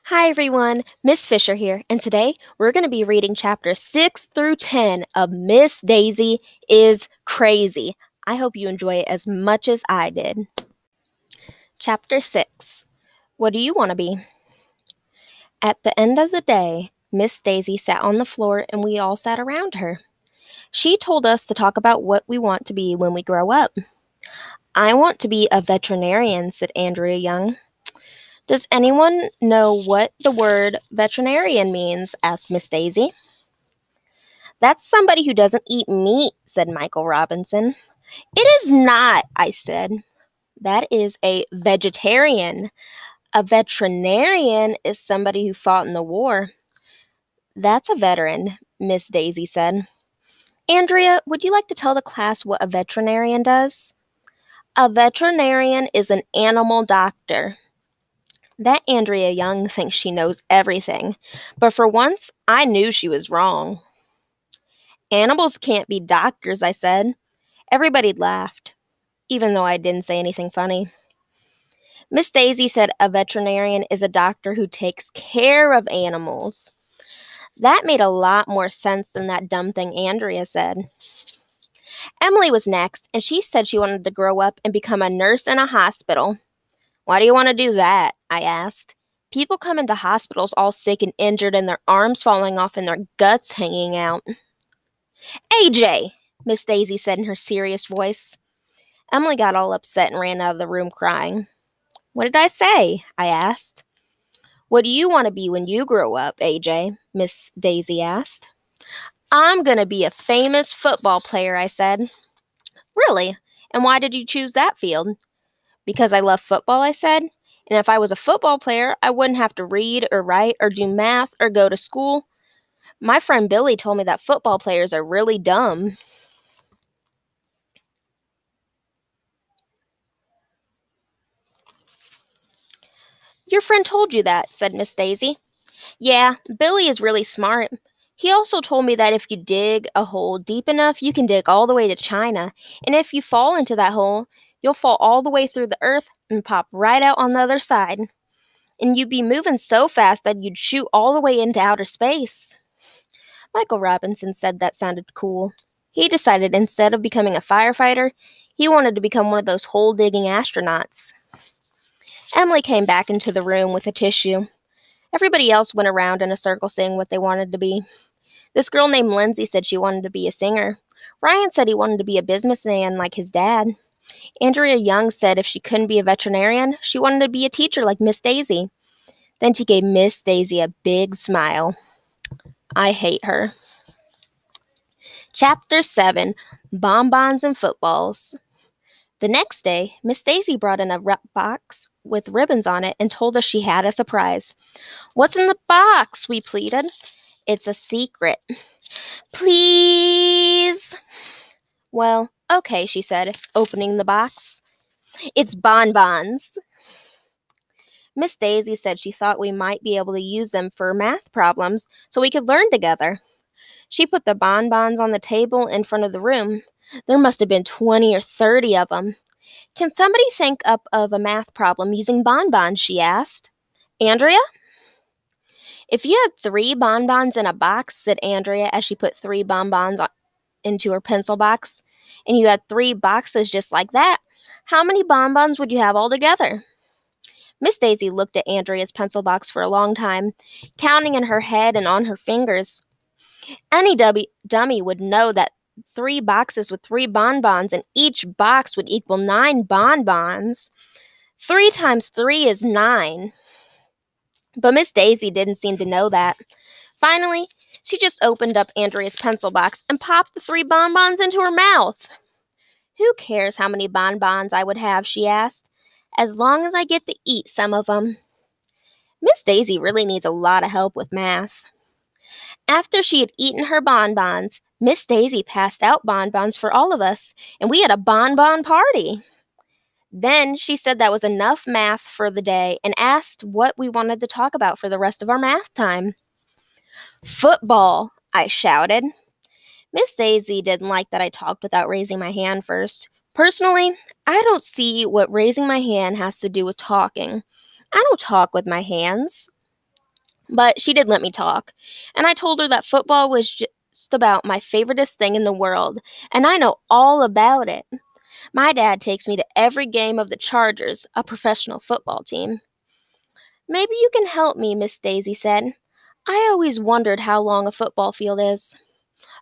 Hi everyone, Miss Fisher here, and today we're going to be reading chapters 6 through 10 of Miss Daisy is Crazy. I hope you enjoy it as much as I did. Chapter 6. What do you want to be? At the end of the day, Miss Daisy sat on the floor and we all sat around her. She told us to talk about what we want to be when we grow up. I want to be a veterinarian, said Andrea Young. Does anyone know what the word veterinarian means? Asked Miss Daisy. That's somebody who doesn't eat meat, said Michael Robinson. It is not, I said. That is a vegetarian. A veterinarian is somebody who fought in the war. That's a veteran, Miss Daisy said. Andrea, would you like to tell the class what a veterinarian does? A veterinarian is an animal doctor. That Andrea Young thinks she knows everything, but for once, I knew she was wrong. Animals can't be doctors, I said. Everybody laughed, even though I didn't say anything funny. Miss Daisy said a veterinarian is a doctor who takes care of animals. That made a lot more sense than that dumb thing Andrea said. Emily was next, and she said she wanted to grow up and become a nurse in a hospital. Why do you want to do that? I asked. People come into hospitals all sick and injured and their arms falling off and their guts hanging out. AJ, Miss Daisy said in her serious voice. Emily got all upset and ran out of the room crying. What did I say? I asked. What do you want to be when you grow up, AJ? Miss Daisy asked. I'm going to be a famous football player, I said. Really? And why did you choose that field? Because I love football, I said. And if I was a football player, I wouldn't have to read or write or do math or go to school. My friend Billy told me that football players are really dumb. Your friend told you that, said Miss Daisy. Yeah, Billy is really smart. He also told me that if you dig a hole deep enough, you can dig all the way to China. And if you fall into that hole, you'll fall all the way through the earth and pop right out on the other side. And you'd be moving so fast that you'd shoot all the way into outer space. Michael Robinson said that sounded cool. He decided instead of becoming a firefighter, he wanted to become one of those hole digging astronauts. Emily came back into the room with a tissue. Everybody else went around in a circle saying what they wanted to be. This girl named Lindsay said she wanted to be a singer. Ryan said he wanted to be a businessman like his dad. Andrea Young said if she couldn't be a veterinarian, she wanted to be a teacher like Miss Daisy. Then she gave Miss Daisy a big smile. I hate her. Chapter 7. Bonbons and Footballs. The next day, Miss Daisy brought in a box with ribbons on it and told us she had a surprise. What's in the box? We pleaded. It's a secret. Please. Well, okay, she said, opening the box. It's bonbons. Miss Daisy said she thought we might be able to use them for math problems so we could learn together. She put the bonbons on the table in front of the room. There must have been 20 or 30 of them. Can somebody think up of a math problem using bonbons? She asked. Andrea? If you had 3 bonbons in a box, said Andrea as she put 3 bonbons into her pencil box, and you had 3 boxes just like that, how many bonbons would you have altogether? Miss Daisy looked at Andrea's pencil box for a long time, counting in her head and on her fingers. Any dummy would know that 3 boxes with 3 bonbons in each box would equal 9 bonbons. 3 times 3 is 9. But Miss Daisy didn't seem to know that. Finally, she just opened up Andrea's pencil box and popped the 3 bonbons into her mouth. Who cares how many bonbons I would have, she asked, as long as I get to eat some of them. Miss Daisy really needs a lot of help with math. After she had eaten her bonbons, Miss Daisy passed out bonbons for all of us, and we had a bonbon party. Then she said that was enough math for the day and asked what we wanted to talk about for the rest of our math time. Football, I shouted. Miss Daisy didn't like that I talked without raising my hand first. Personally, I don't see what raising my hand has to do with talking. I don't talk with my hands. But she did let me talk, and I told her that football was just about my favoriteest thing in the world, and I know all about it. My dad takes me to every game of the Chargers, a professional football team. Maybe you can help me, Miss Daisy said. I always wondered how long a football field is.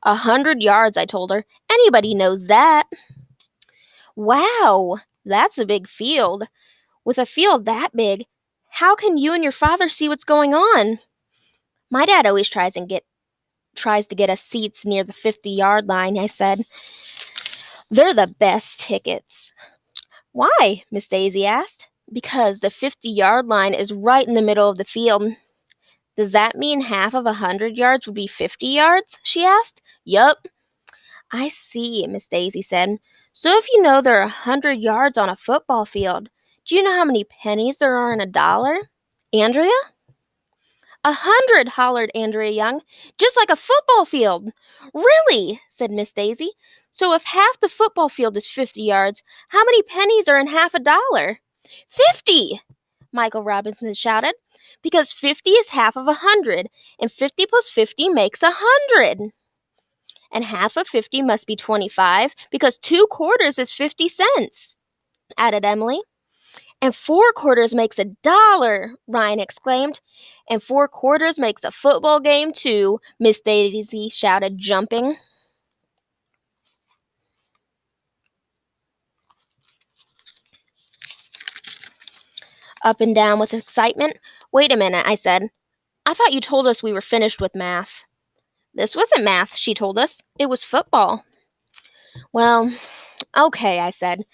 100 yards, I told her. Anybody knows that. Wow, that's a big field. With a field that big, how can you and your father see what's going on? My dad always tries to get us seats near the 50-yard line, I said. They're the best tickets. Why? Miss Daisy asked. Because the 50-yard line is right in the middle of the field. Does that mean half of 100 yards would be 50 yards? She asked. Yup. I see, Miss Daisy said. So if you know there are 100 yards on a football field, do you know how many pennies there are in a dollar? Andrea? 100, hollered Andrea Young, just like a football field. Really? Said Miss Daisy. So if half the football field is 50 yards, how many pennies are in half a dollar? 50! Michael Robinson shouted. Because 50 is half of 100, and 50 plus 50 makes 100. And half of 50 must be 25, because 2 quarters is 50 cents, added Emily. And 4 quarters makes $1, Ryan exclaimed. And 4 quarters makes a football game, too, Miss Daisy shouted, jumping. Up and down with excitement. Wait a minute, I said. I thought you told us we were finished with math. This wasn't math, she told us. It was football. Well, okay, I said.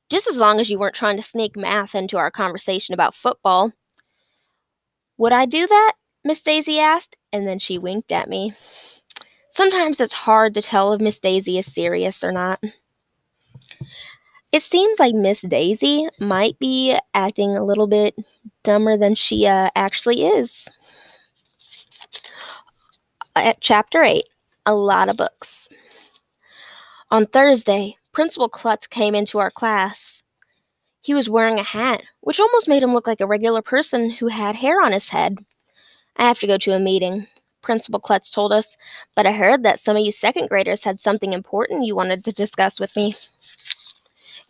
Just as long as you weren't trying to sneak math into our conversation about football. Would I do that? Miss Daisy asked, and then she winked at me. Sometimes it's hard to tell if Miss Daisy is serious or not. It seems like Miss Daisy might be acting a little bit dumber than she actually is. At Chapter 8, a lot of books. On Thursday, Principal Klutz came into our class. He was wearing a hat, which almost made him look like a regular person who had hair on his head. I have to go to a meeting, Principal Klutz told us, but I heard that some of you second graders had something important you wanted to discuss with me.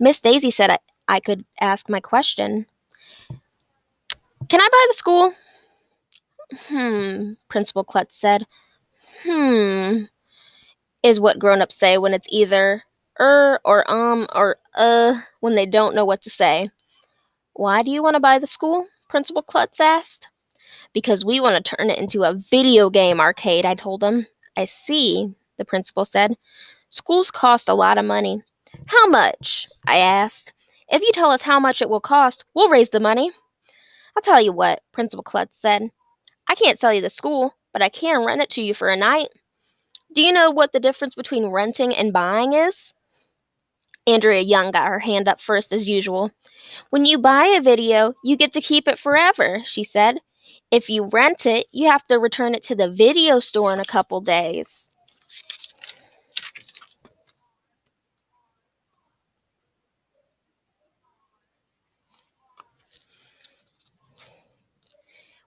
Miss Daisy said I could ask my question. Can I buy the school? Principal Klutz said. Is what grown-ups say when it's either or when they don't know what to say. Why do you want to buy the school? Principal Klutz asked. Because we want to turn it into a video game arcade, I told him. I see, the principal said. Schools cost a lot of money. How much? I asked. If you tell us how much it will cost, we'll raise the money. I'll tell you what, Principal Klutz said. I can't sell you the school, but I can rent it to you for a night. Do you know what the difference between renting and buying is? Andrea Young got her hand up first as usual. When you buy a video, you get to keep it forever, she said. If you rent it, you have to return it to the video store in a couple days.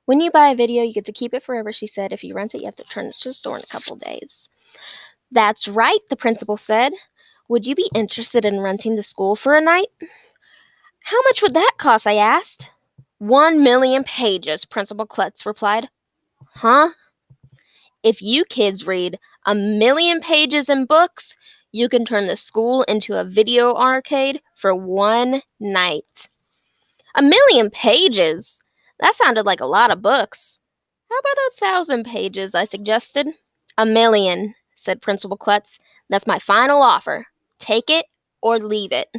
When you buy a video, you get to keep it forever, she said. If you rent it, you have to return it to the store in a couple days. That's right, the principal said. Would you be interested in renting the school for a night? How much would that cost? I asked. 1,000,000 pages, Principal Klutz replied. Huh? If you kids read 1,000,000 pages in books, you can turn the school into a video arcade for one night. 1,000,000 pages? That sounded like a lot of books. How about 1,000 pages, I suggested. 1,000,000, said Principal Klutz. That's my final offer. Take it or leave it.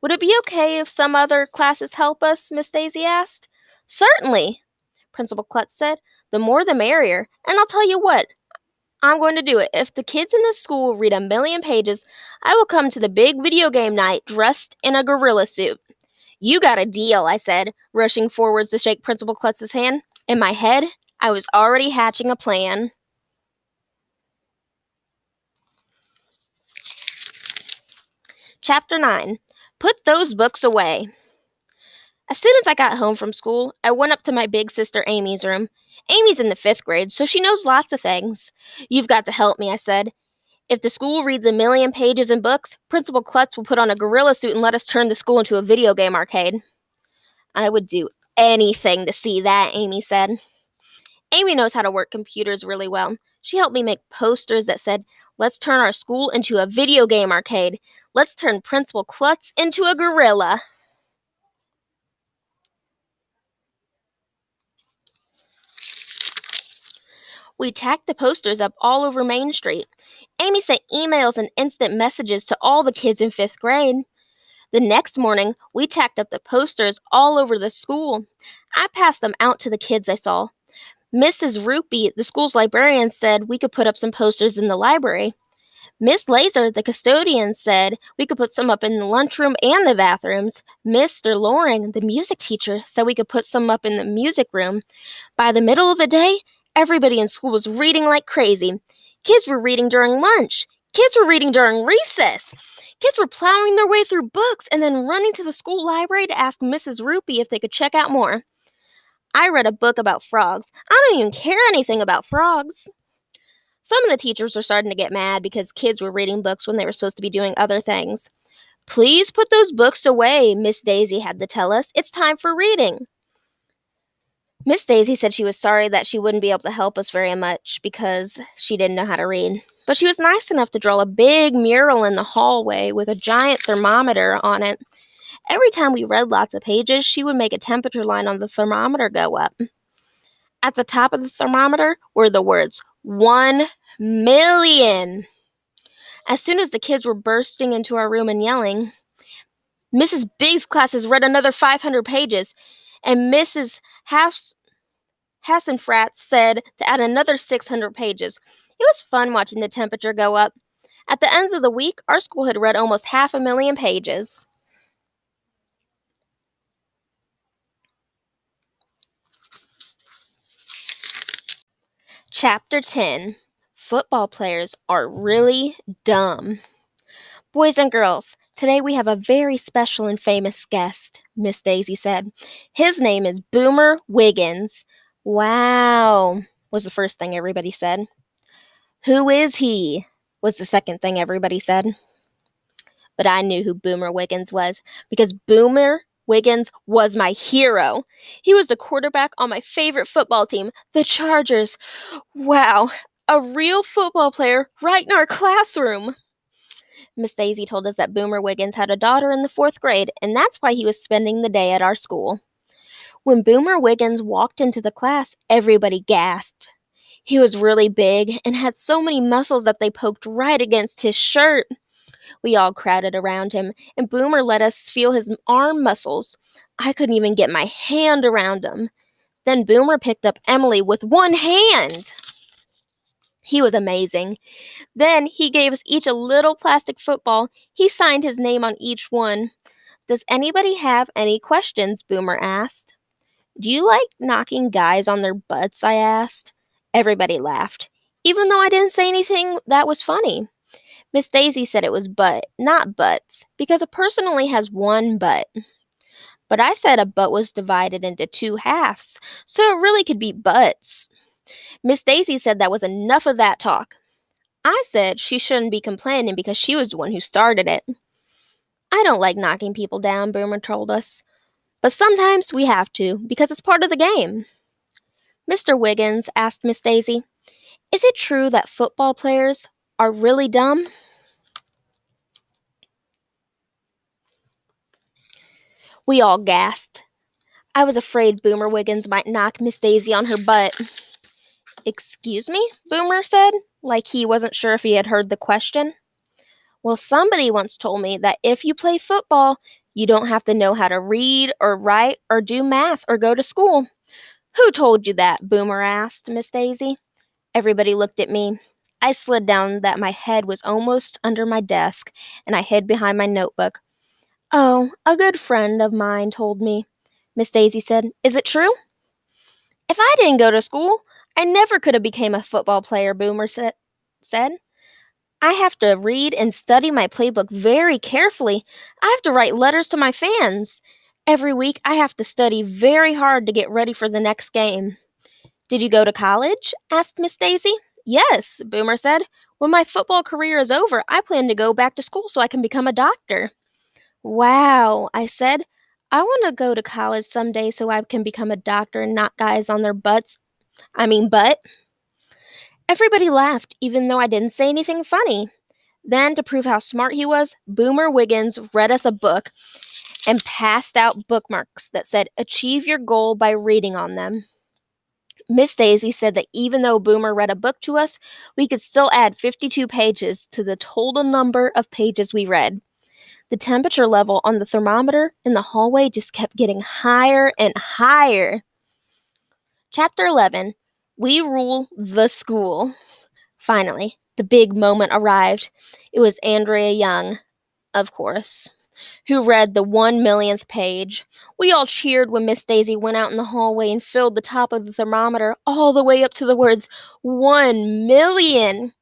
Would it be okay if some other classes help us? Miss Daisy asked. Certainly, Principal Klutz said. The more the merrier. And I'll tell you what, I'm going to do it. If the kids in this school read 1,000,000 pages, I will come to the big video game night dressed in a gorilla suit. You got a deal, I said, rushing forwards to shake Principal Klutz's hand. In my head, I was already hatching a plan. Chapter 9. Put those books away. As soon as I got home from school, I went up to my big sister Amy's room. Amy's in the 5th grade, so she knows lots of things. You've got to help me, I said. If the school reads a million pages in books, Principal Klutz will put on a gorilla suit and let us turn the school into a video game arcade. I would do anything to see that, Amy said. Amy knows how to work computers really well. She helped me make posters that said, "Let's turn our school into a video game arcade. Let's turn Principal Klutz into a gorilla." We tacked the posters up all over Main Street. Amy sent emails and instant messages to all the kids in 5th grade. The next morning, we tacked up the posters all over the school. I passed them out to the kids I saw. Mrs. Rupee, the school's librarian, said we could put up some posters in the library. Miss Laser, the custodian, said we could put some up in the lunchroom and the bathrooms. Mr. Loring, the music teacher, said we could put some up in the music room. By the middle of the day, everybody in school was reading like crazy. Kids were reading during lunch. Kids were reading during recess. Kids were plowing their way through books and then running to the school library to ask Mrs. Rupee if they could check out more. I read a book about frogs. I don't even care anything about frogs. Some of the teachers were starting to get mad because kids were reading books when they were supposed to be doing other things. "Please put those books away," Miss Daisy had to tell us. "It's time for reading." Miss Daisy said she was sorry that she wouldn't be able to help us very much because she didn't know how to read. But she was nice enough to draw a big mural in the hallway with a giant thermometer on it. Every time we read lots of pages, she would make a temperature line on the thermometer go up. At the top of the thermometer were the words 1,000,000. As soon as the kids were bursting into our room and yelling, "Mrs. Big's class has read another 500 pages," and Mrs. Hassenfratz said to add another 600 pages. It was fun watching the temperature go up. At the end of the week, our school had read almost 500,000 pages. Chapter 10. Football players are really dumb. "Boys and girls, today we have a very special and famous guest," Miss Daisy said. "His name is Boomer Wiggins." "Wow," was the first thing everybody said. "Who is he?" was the second thing everybody said. But I knew who Boomer Wiggins was because Boomer Wiggins was my hero. He was the quarterback on my favorite football team, the Chargers. Wow, a real football player right in our classroom. Miss Daisy told us that Boomer Wiggins had a daughter in the 4th grade, and that's why he was spending the day at our school. When Boomer Wiggins walked into the class, everybody gasped. He was really big and had so many muscles that they poked right against his shirt. We all crowded around him, and Boomer let us feel his arm muscles. I couldn't even get my hand around him. Then Boomer picked up Emily with one hand. He was amazing. Then he gave us each a little plastic football. He signed his name on each one. "Does anybody have any questions?" Boomer asked. "Do you like knocking guys on their butts?" I asked. Everybody laughed, even though I didn't say anything that was funny. Miss Daisy said it was butt, not butts, because a person only has one butt. But I said a butt was divided into 2 halves, so it really could be butts. Miss Daisy said that was enough of that talk. I said she shouldn't be complaining because she was the one who started it. "I don't like knocking people down," Boomer told us. "But sometimes we have to, because it's part of the game." "Mr. Wiggins," asked Miss Daisy, "is it true that football players are really dumb?" We all gasped. I was afraid Boomer Wiggins might knock Miss Daisy on her butt. "Excuse me?" Boomer said, like he wasn't sure if he had heard the question. "Well, somebody once told me that if you play football, you don't have to know how to read or write or do math or go to school." "Who told you that?" Boomer asked Miss Daisy. Everybody looked at me. I slid down that my head was almost under my desk, and I hid behind my notebook. "Oh, a good friend of mine told me," Miss Daisy said. "Is it true?" "If I didn't go to school, I never could have become a football player," Boomer said. "I have to read and study my playbook very carefully. I have to write letters to my fans. Every week I have to study very hard to get ready for the next game." Did you go to college? Asked Miss Daisy. Yes, Boomer said. When my football career is over, I plan to go back to school so I can become a doctor. Wow, I said. I want to go to college someday so I can become a doctor and knock guys on their butt. Everybody laughed, even though I didn't say anything funny. Then, to prove how smart he was, Boomer Wiggins read us a book and passed out bookmarks that said, "Achieve your goal by reading on them." Miss Daisy said that even though Boomer read a book to us, we could still add 52 pages to the total number of pages we read. The temperature level on the thermometer in the hallway just kept getting higher and higher. Chapter 11. We Rule the School. Finally, the big moment arrived. It was Andrea Young, of course, who read the 1 millionth page. We all cheered when Miss Daisy went out in the hallway and filled the top of the thermometer all the way up to the words 1 million.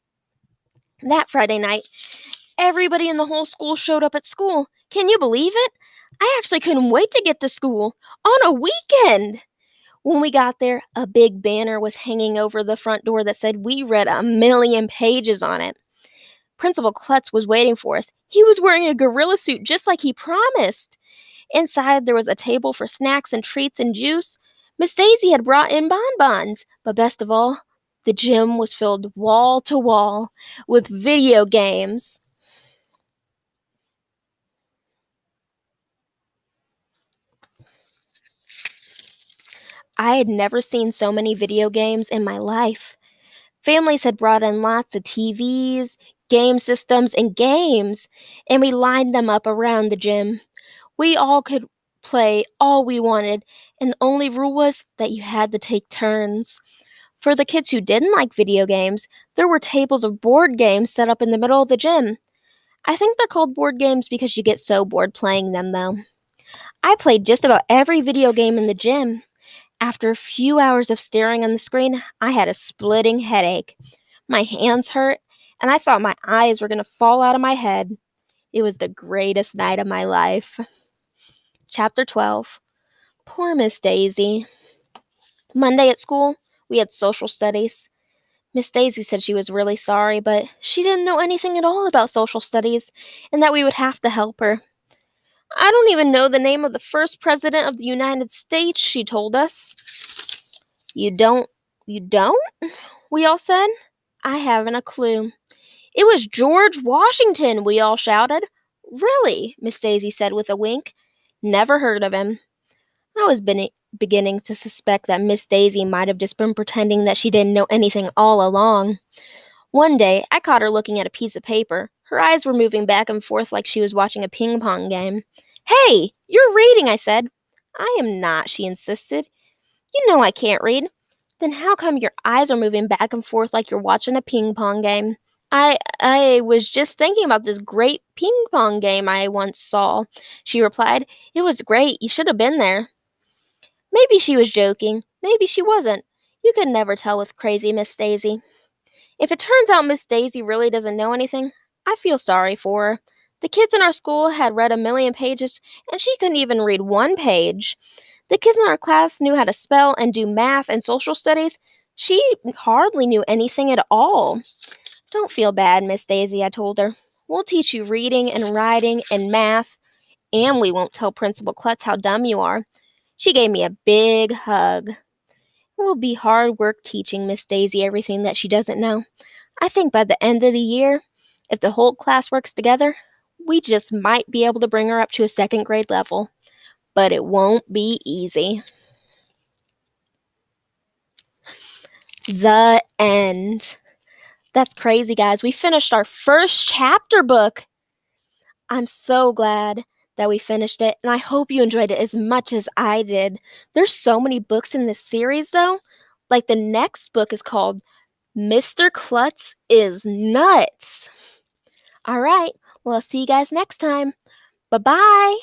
That Friday night, everybody in the whole school showed up at school. Can you believe it? I actually couldn't wait to get to school on a weekend. When we got there, a big banner was hanging over the front door that said we read 1 million pages on it. Principal Klutz was waiting for us. He was wearing a gorilla suit just like he promised. Inside, there was a table for snacks and treats and juice. Miss Daisy had brought in bonbons. But best of all, the gym was filled wall to wall with video games. I had never seen so many video games in my life. Families had brought in lots of TVs, game systems, and games, and we lined them up around the gym. We all could play all we wanted, and the only rule was that you had to take turns. For the kids who didn't like video games, there were tables of board games set up in the middle of the gym. I think they're called board games because you get so bored playing them, though. I played just about every video game in the gym. After a few hours of staring on the screen, I had a splitting headache. My hands hurt, and I thought my eyes were going to fall out of my head. It was the greatest night of my life. Chapter 12. Poor Miss Daisy. Monday at school, we had social studies. Miss Daisy said she was really sorry, but she didn't know anything at all about social studies, and that we would have to help her. I don't even know the name of the first president of the United States, she told us. You don't? We all said. I haven't a clue. It was George Washington, we all shouted. Really? Miss Daisy said with a wink. Never heard of him. I was beginning to suspect that Miss Daisy might have just been pretending that she didn't know anything all along. One day, I caught her looking at a piece of paper. Her eyes were moving back and forth like she was watching a ping pong game. Hey, you're reading, I said. I am not, she insisted. You know I can't read. Then how come your eyes are moving back and forth like you're watching a ping pong game? I was just thinking about this great ping pong game I once saw, she replied. It was great. You should have been there. Maybe she was joking. Maybe she wasn't. You could never tell with crazy Miss Daisy. If it turns out Miss Daisy really doesn't know anything, I feel sorry for her. The kids in our school had read 1 million pages, and she couldn't even read one page. The kids in our class knew how to spell and do math and social studies. She hardly knew anything at all. Don't feel bad, Miss Daisy, I told her. We'll teach you reading and writing and math, and we won't tell Principal Klutz how dumb you are. She gave me a big hug. It will be hard work teaching Miss Daisy everything that she doesn't know. I think by the end of the year, if the whole class works together, we just might be able to bring her up to a second grade level. But it won't be easy. The end. That's crazy, guys. We finished our first chapter book. I'm so glad that we finished it, and I hope you enjoyed it as much as I did. There's so many books in this series, though. Like the next book is called Mr. Klutz is Nuts. All right, well, I'll see you guys next time. Bye-bye.